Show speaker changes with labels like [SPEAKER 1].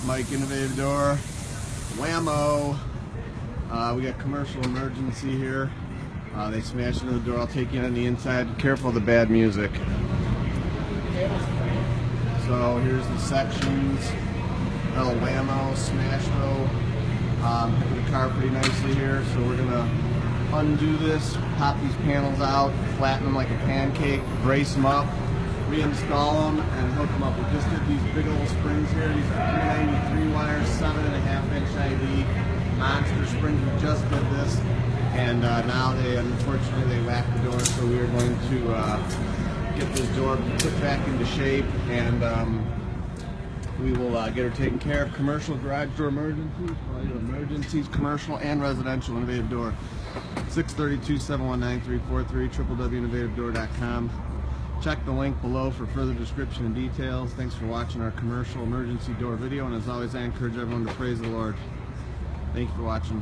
[SPEAKER 1] Mike, innovative door, whammo. We got commercial emergency here. They smashed into the door. I'll take you on the inside. Careful of the bad music. So here's the sections. Little whammo, smash-o. Hit the car pretty nicely here. So we're gonna undo this, pop these panels out, flatten them like a pancake, brace them up, reinstall them, and hook them up. We just did these big old springs here. These are 393 wires, 7.5-inch ID, monster springs. We just did this, and now unfortunately they whacked the door. So we are going to get this door put back into shape, and we will get her taken care of. Commercial garage door emergencies, commercial and residential, innovative door. 632-719-343, www.innovativedoor.com. Check the link below for further description and details. Thanks for watching our commercial emergency door video, and as always, I encourage everyone to praise the Lord. Thank you for watching.